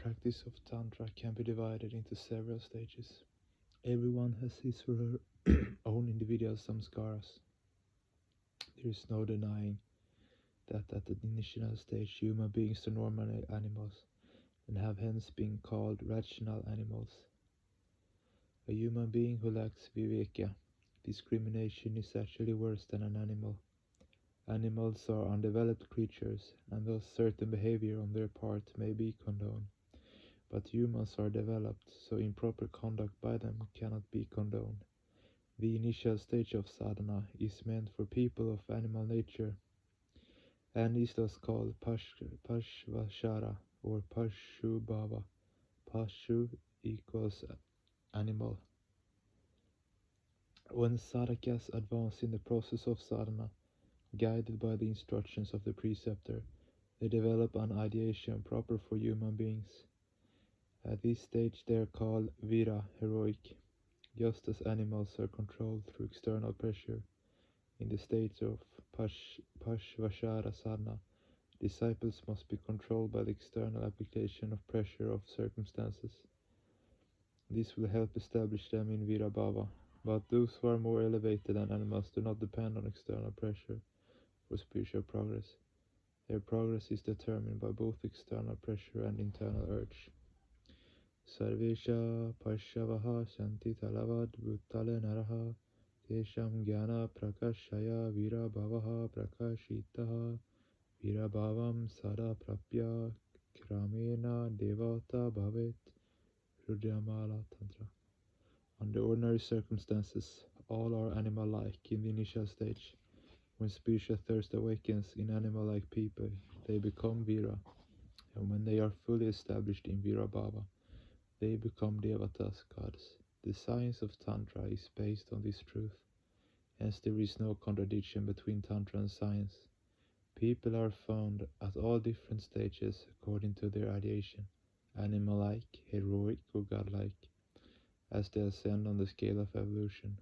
practice of Tantra can be divided into several stages. Everyone has his or her own individual samskaras. There is no denying that at the initial stage human beings are normal animals and have hence been called rational animals. A human being who lacks viveka, discrimination, is actually worse than an animal. Animals are undeveloped creatures, and thus certain behavior on their part may be condoned. But humans are developed, so improper conduct by them cannot be condoned. The initial stage of sadhana is meant for people of animal nature, and is thus called Pashvashara or Pashubhava. Pashu equals animal. When sadhakas advance in the process of sadhana, guided by the instructions of the preceptor, they develop an ideation proper for human beings. At this stage they are called vira, heroic, just as animals are controlled through external pressure. In the stage of Pashvashara sadhana, disciples must be controlled by the external application of pressure of circumstances. This will help establish them in Virabhava, but those who are more elevated than animals do not depend on external pressure for spiritual progress. Their progress is determined by both external pressure and internal urge. Sarvesha Pashavaha Shanti Talavad Bhuttale Naraha Tesham Jnana Prakashaya Virabhavaha Prakashitaha Virabhavam Sada Prapya Kramena Devata Bhavet Rudramala Tantra. Under ordinary circumstances, all are animal-like in the initial stage. When spiritual thirst awakens in animal-like people, they become Vira, and when they are fully established in Virabhava, they become Devatas, gods. The science of Tantra is based on this truth, hence there is no contradiction between Tantra and science. People are found at all different stages according to their ideation, animal-like, heroic, or godlike, as they ascend on the scale of evolution.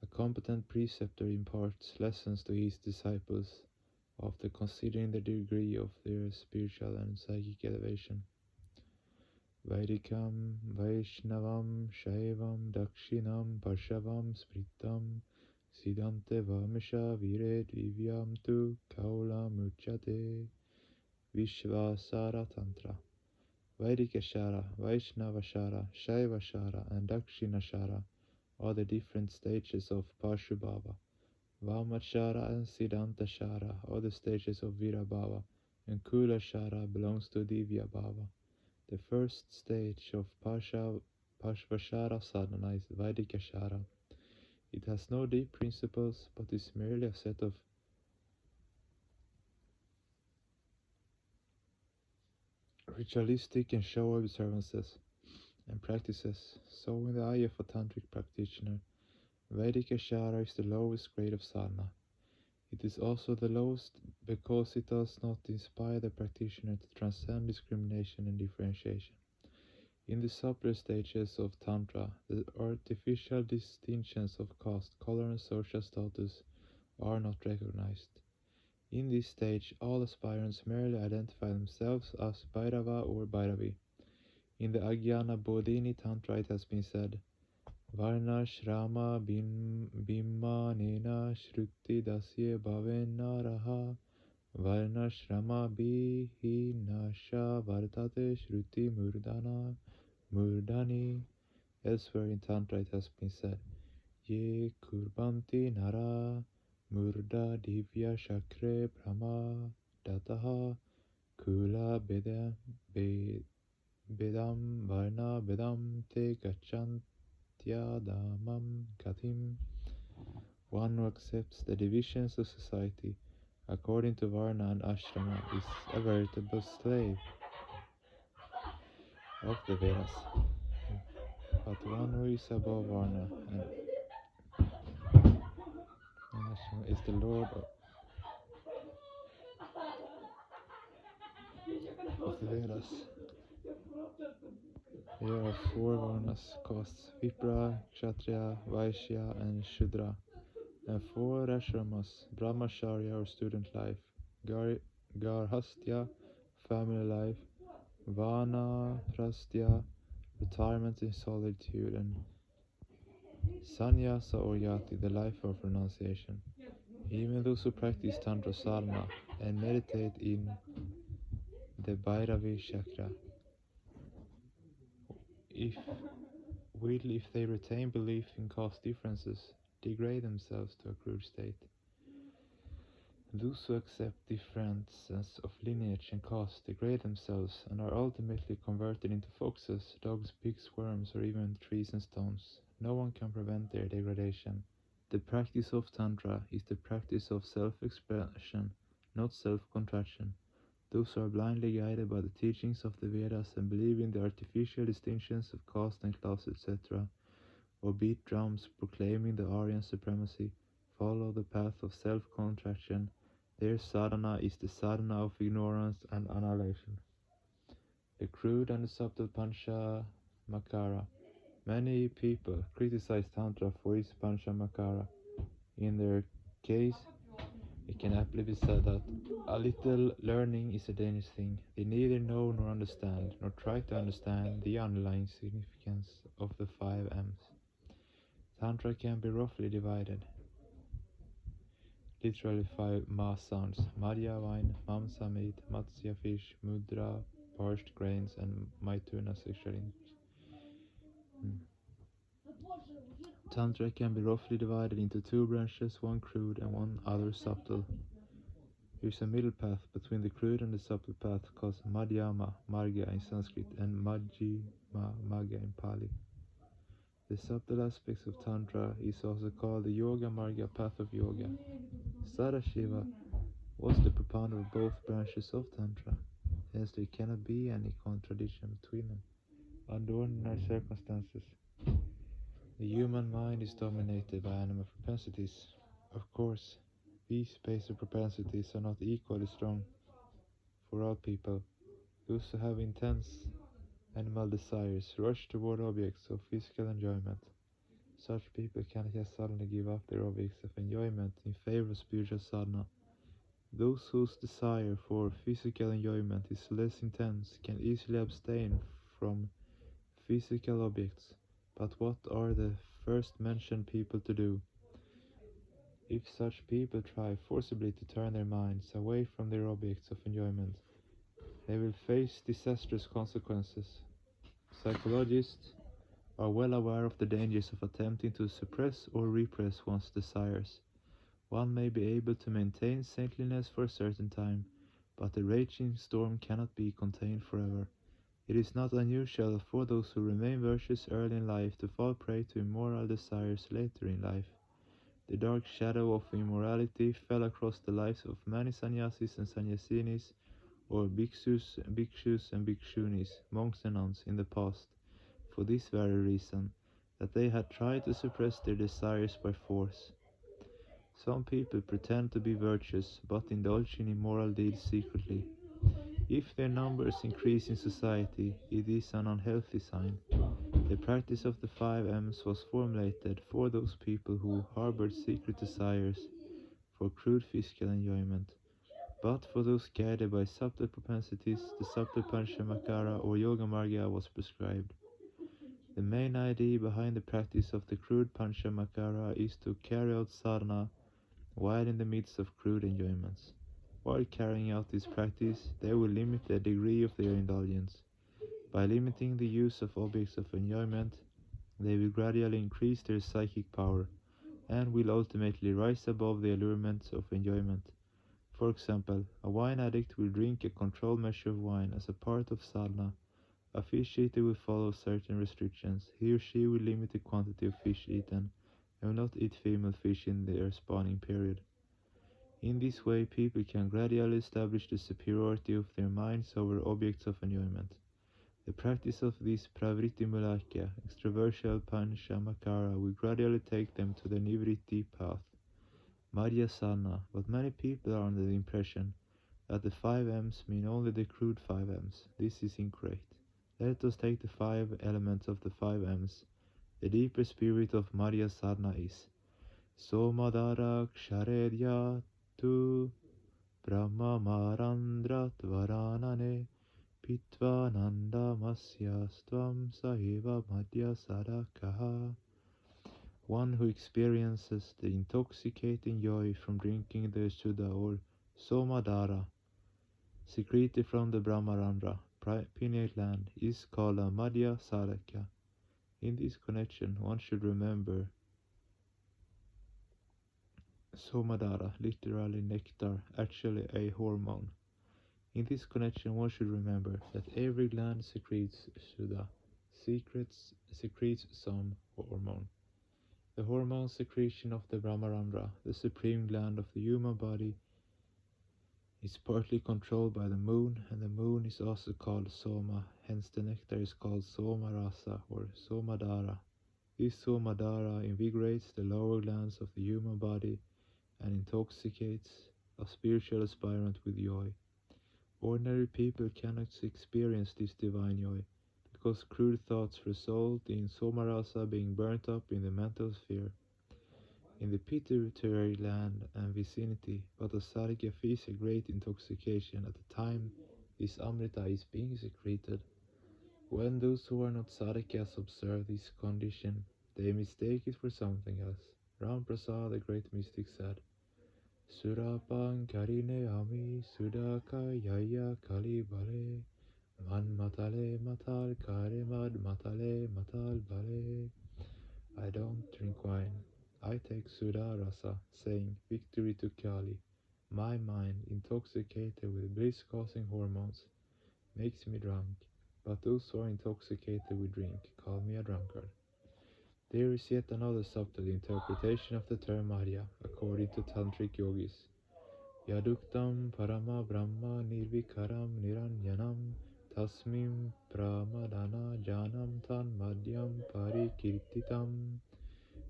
A competent preceptor imparts lessons to his disciples after considering the degree of their spiritual and psychic elevation. Vaidikam, Vaishnavam, Shaivam, Dakshinam, Pashavam, Spritam, Siddhante Vamisha Vire Divyam Tu Kaulam Uchate Vishvasara Tantra. Vaidika Shara, Vaishnava Shara, Shaiva Shara, and Dakshina Shara are the different stages of Pashubhava. Vamachara and Siddhanta Shara are the stages of Virabhava, and Kula Shara belongs to Divya Bhava. The first stage of Pashvashara sadhana is Vaidika Shara. It has no deep principles, but is merely a set of ritualistic and show observances and practices. So in the eye of a tantric practitioner, Vedika Shara is the lowest grade of sadhana. It is also the lowest because it does not inspire the practitioner to transcend discrimination and differentiation. In the subtler stages of Tantra, the artificial distinctions of caste, color and social status are not recognized. In this stage, all aspirants merely identify themselves as Bhairava or Bhairavi. In the Ajnana Bodhini Tantra it has been said, Varna Shrama Bhimma Nena Shruti Dasye Bhavena Raha Varna Shrama Bihi Nasha Vartate Shruti Murdani. Elsewhere in Tantra it has been said, Ye Kurbanti Nara Murda Divya Shakre Brahma Dataha Kula Bedam Varna Bedam Te Gachantyadamam Gatim. One who accepts the divisions of society according to Varna and Ashrama is a veritable slave of the Vedas. But one who is above Varna and Ashrama is the Lord of the Vedas. There are four Varnas castes, Vipra, Kshatriya, Vaishya and Shudra, and four Ashramas, Brahmacharya or student life, Garhastya, family life, Vana Prastya, retirement in solitude, and Sannyasa or Yati, the life of renunciation. Even those who practice Tantra Sadhana and meditate in the Bhairavi chakra, if if they retain belief in caste differences, degrade themselves to a crude state. Those who accept differences of lineage and caste degrade themselves and are ultimately converted into foxes, dogs, pigs, worms, or even trees and stones. No one can prevent their degradation. The practice of Tantra is the practice of self-expression, not self-contraction. Those who are blindly guided by the teachings of the Vedas and believe in the artificial distinctions of caste and class, etc., or beat drums proclaiming the Aryan supremacy, follow the path of self-contraction. Their sadhana is the sadhana of ignorance and annihilation. The crude and the subtle Pancha Makara. Many people criticize Tantra for its Pancha Makara. In their case, it can aptly be said that a little learning is a dangerous thing. They neither know nor understand, nor try to understand the underlying significance of the 5 M's. Tantra can be roughly divided. Literally 5 ma sounds: Madhya wine, Mamsa meat, Matsya fish, Mudra parched grains, and Maituna sexual Tantra can be roughly divided into 2 branches, one crude and one other subtle. There is a middle path between the crude and the subtle path called Madhyama Marga in Sanskrit and Majjhima Marga in Pali. The subtle aspects of Tantra is also called the Yoga Marga path of yoga. Sadashiva was the propounder of both branches of Tantra, hence there cannot be any contradiction between them. Under ordinary circumstances, the human mind is dominated by animal propensities. Of course, these baser propensities are not equally strong for all people. Those who have intense animal desires rush toward objects of physical enjoyment. Such people cannot just suddenly give up their objects of enjoyment in favor of spiritual sadhana. Those whose desire for physical enjoyment is less intense can easily abstain from physical objects. But what are the first mentioned people to do? If such people try forcibly to turn their minds away from their objects of enjoyment, they will face disastrous consequences. Psychologists are well aware of the dangers of attempting to suppress or repress one's desires. One may be able to maintain saintliness for a certain time, but the raging storm cannot be contained forever. It is not unusual for those who remain virtuous early in life to fall prey to immoral desires later in life. The dark shadow of immorality fell across the lives of many sannyasis and sannyasinis, or bhikshus and bhikshunis, monks and nuns, in the past, for this very reason, that they had tried to suppress their desires by force. Some people pretend to be virtuous, but indulge in immoral deeds secretly. If their numbers increase in society, it is an unhealthy sign. The practice of the 5 M's was formulated for those people who harbored secret desires for crude physical enjoyment. But for those guided by subtle propensities, the subtle Panchamakara or Yoga Marga was prescribed. The main idea behind the practice of the crude Panchamakara is to carry out sadhana while in the midst of crude enjoyments. While carrying out this practice, they will limit the degree of their indulgence. By limiting the use of objects of enjoyment, they will gradually increase their psychic power, and will ultimately rise above the allurements of enjoyment. For example, a wine addict will drink a controlled measure of wine as a part of sadhana. A fish eater will follow certain restrictions. He or she will limit the quantity of fish eaten, and will not eat female fish in their spawning period. In this way, people can gradually establish the superiority of their minds over objects of enjoyment. The practice of this pravritti mulakya, extraversial panchamakara, will gradually take them to the nivritti path, madhya sadhana, but many people are under the impression that the 5 M's mean only the crude 5 M's. This is incorrect. Let us take the 5 elements of the 5 M's. The deeper spirit of madhya sadhana is Somadara Ksharedya Tu Brahma Marandrat Varanane Pitva nanda masyastvam sahiva madhya sadakaha. One who experiences the intoxicating joy from drinking the Sudha or Somadhara, secreted from the Brahmarandra, pineal gland, is called a Madhya Sadhaka. In this connection, one should remember Somadhara, literally nectar, actually a hormone. In this connection, one should remember that every gland secretes Sudha, secretes some hormone. The hormone secretion of the Brahmarandra, the supreme gland of the human body, is partly controlled by the moon, and the moon is also called Soma, hence the nectar is called Somarasa or Somadhara. This Somadhara invigorates the lower glands of the human body and intoxicates a spiritual aspirant with joy. Ordinary people cannot experience this divine joy, because crude thoughts result in Somarasa being burnt up in the mental sphere. In the pituitary gland and vicinity, but a sadhaka feels a great intoxication at the time this amrita is being secreted. When those who are not sadhakas observe this condition, they mistake it for something else. Ram Prasad, the great mystic, said, Surapan karine ami sudaka yaya kali bale man matale matal kare mad matale matal bale. I don't drink wine. I take Sudha Rasa, saying victory to Kali. My mind, intoxicated with bliss-causing hormones, makes me drunk, but those who are intoxicated with drink call me a drunkard. There is yet another subtle interpretation of the term Arya, according to Tantric yogis. Yaduktam parama brahma nirvikaram niranjanam tasmim pramadana janam tan madhyam parikirtitam.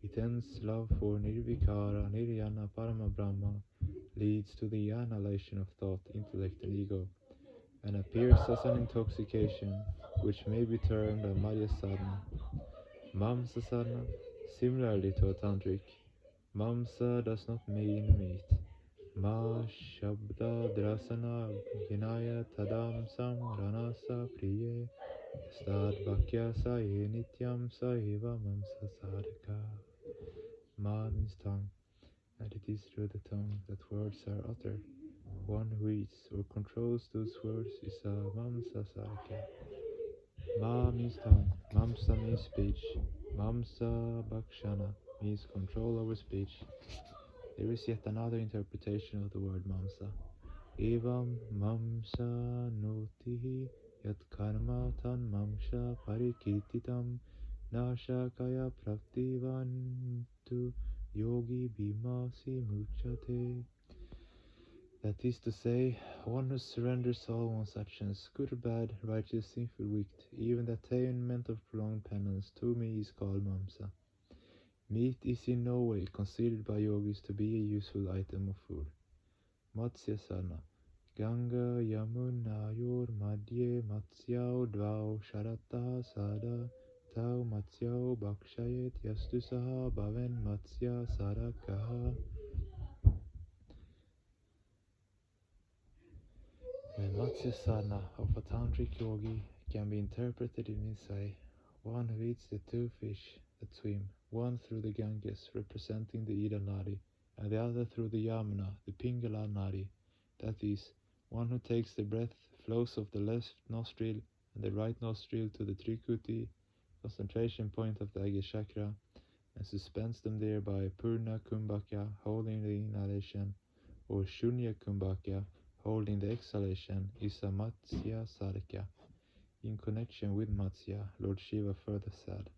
Intense love for Nirvikara, Nirjana, Parama Brahma leads to the annihilation of thought, intellect, and ego, and appears as an intoxication, which may be termed a Madhya Sadhana. Mamsa Sadhana, similarly to a Tantric, Mamsa does not mean meat. Ma Shabda Drasana Vinaya Tadam Sam Ranasa Priye Stad Bhakya Saye Nityam Saiva Mamsa Sadhaka. Ma means tongue, and it is through the tongue that words are uttered. One who eats or controls those words is a Mamsa Sadhaka. Ma means tongue, Mamsa means speech, Mamsa Bhakshana means control over speech. There is yet another interpretation of the word Mamsa. Evam Mamsa Notihi Yat Karma Tan Mamsa Parikirtitam Nashakaya Praktivantu Yogi Bhimasi Muchate. That is to say, one who surrenders all one's actions, good or bad, righteous, sinful, wicked, even the attainment of prolonged penance, to me is called Mamsa. Meat is in no way considered by yogis to be a useful item of food. Matsya Sadhana. Ganga Yamunayor Madhye Matsyao Dvao Sharataha Sada Tau Matsyao Bhakshayet Yastusaha Bhaven Matsya Sadakaha. The Matsya Sadhana of a Tantric yogi can be interpreted in this way. One who eats the two fish that swim, one through the Ganges representing the Ida Nadi, and the other through the Yamuna, the Pingala Nadi, that is, one who takes the breath flows of the left nostril and the right nostril to the Trikuti, concentration point of the Agya Chakra, and suspends them there by Purna Kumbhaka, holding the inhalation, or Shunya Kumbhaka, holding the exhalation, is a Matsya Sadhaka. In connection with Matsya, Lord Shiva further said,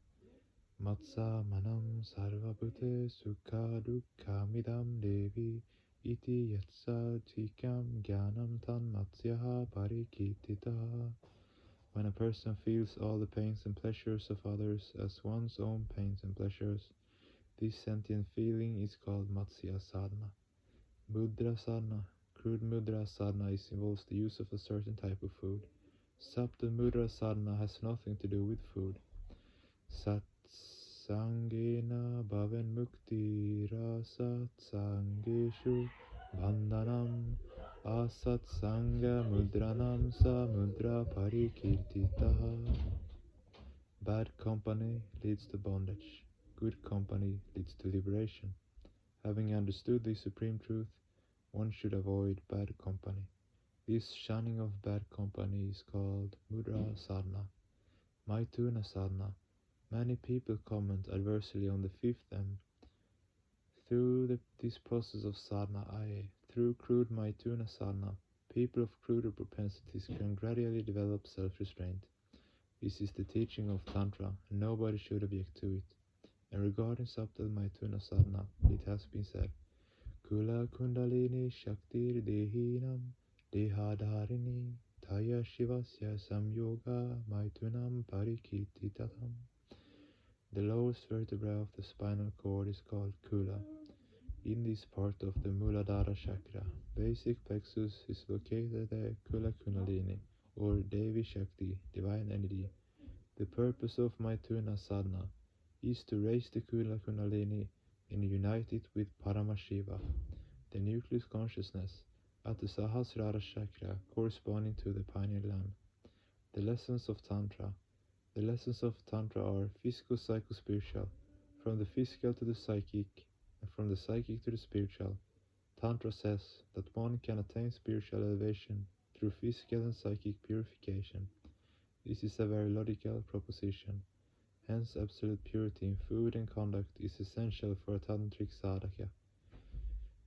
Matsa manam sarvabhute sukha dukkha midam devi iti yatsa tikam jnanam tan matsyaha parikititaha. When a person feels all the pains and pleasures of others as one's own pains and pleasures, this sentient feeling is called Matsya Sadhana. Mudra Sadhana. Crude Mudra Sadhana involves the use of a certain type of food. Sapta Mudra Sadhana has nothing to do with food. Satsangena bhavan mukti rasa sangeshu bandhanam Asat Sangha Mudranam Sa Mudra Parikirtitaha. Bad company leads to bondage. Good company leads to liberation. Having understood this supreme truth, one should avoid bad company. This shunning of bad company is called Mudra Sadhana, Maituna Sadhana. Many people comment adversely on the fifth M. Through this process of sadhana, i.e., through crude Maituna Sadhana, people of cruder propensities can gradually develop self-restraint. This is the teaching of Tantra, and nobody should object to it. And regarding subtle Maituna Sadhana, it has been said, Kula Kundalini Shaktir Dehinam Dehadharini Taya Shivasya Samyoga Maitunam Parikirtitatam. The lowest vertebra of the spinal cord is called Kula. In this part of the Muladhara chakra, basic plexus is located at Kula Kundalini, or Devi Shakti, divine energy. The purpose of Maituna Sadhana is to raise the Kula Kundalini and unite it with Paramashiva, the nucleus consciousness, at the Sahasrara chakra corresponding to the pineal gland. The lessons of Tantra. The lessons of Tantra are physical, psycho-spiritual, from the physical to the psychic, and from the psychic to the spiritual. Tantra says that one can attain spiritual elevation through physical and psychic purification. This is a very logical proposition. Hence, absolute purity in food and conduct is essential for a tantric sadhaka.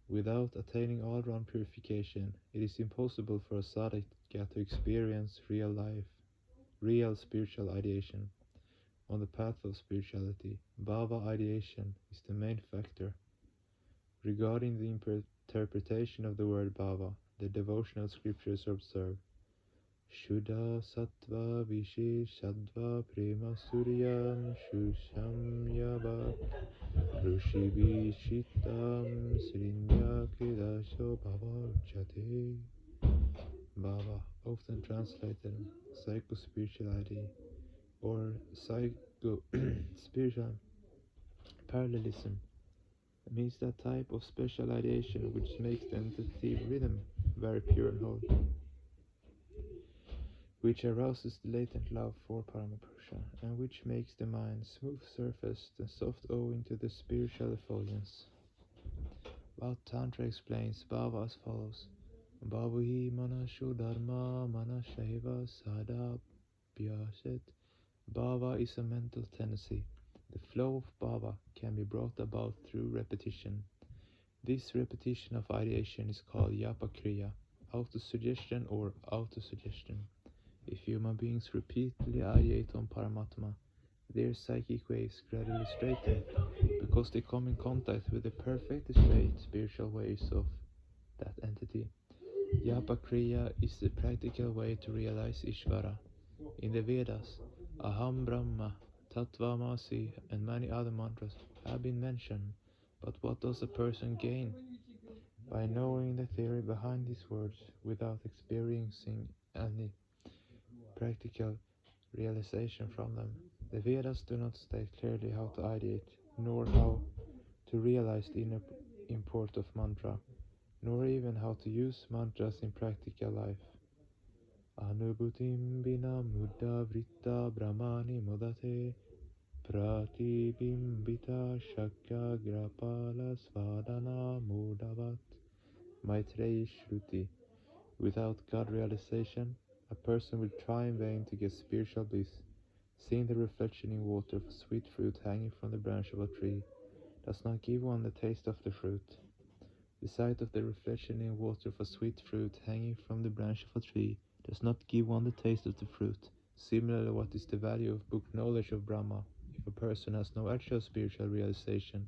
Without attaining all-round purification, it is impossible for a sadhaka to experience real spiritual ideation. On the path of spirituality, bhava ideation is the main factor. Regarding the interpretation of the word bhava, the devotional scriptures observe Shuddha sattva visheshadva prema suryam shushamyava rushibhishitam srinya kedasho bhava uchate. Bhava, often translated psycho-spirituality or psycho-spiritual parallelism, means that type of special ideation which makes the entity rhythm very pure and whole, which arouses the latent love for Paramapurusha, and which makes the mind smooth-surfaced and soft owing to the spiritual effulgence. Bhaut Tantra explains Bhava as follows: Bhavahi manasho dharma manashaiva sada pyaset. Bhava is a mental tendency. The flow of bhava can be brought about through repetition. This repetition of ideation is called yapakriya, autosuggestion or autosuggestion. If human beings repeatedly ideate on Paramatma, their psychic waves gradually straighten, because they come in contact with the perfectly straight spiritual waves of that entity. Yapakriya is the practical way to realize Ishvara. In the Vedas, Aham Brahma, Tattvamasi, and many other mantras have been mentioned, but what does a person gain by knowing the theory behind these words without experiencing any practical realization from them? The Vedas do not state clearly how to ideate, nor how to realize the inner import of mantra, nor even how to use mantras in practical life. Anubhutim bina muddha vritta brahmani mudate pratibimbita shakya grapala svadana mudavat. Maitreyi Shruti. Without God realization, a person will try in vain to get spiritual bliss. Seeing the reflection in water of a sweet fruit hanging from the branch of a tree does not give one the taste of the fruit. The sight of the reflection in water of a sweet fruit hanging from the branch of a tree does not give one the taste of the fruit. Similarly, what is the value of book knowledge of Brahma if a person has no actual spiritual realization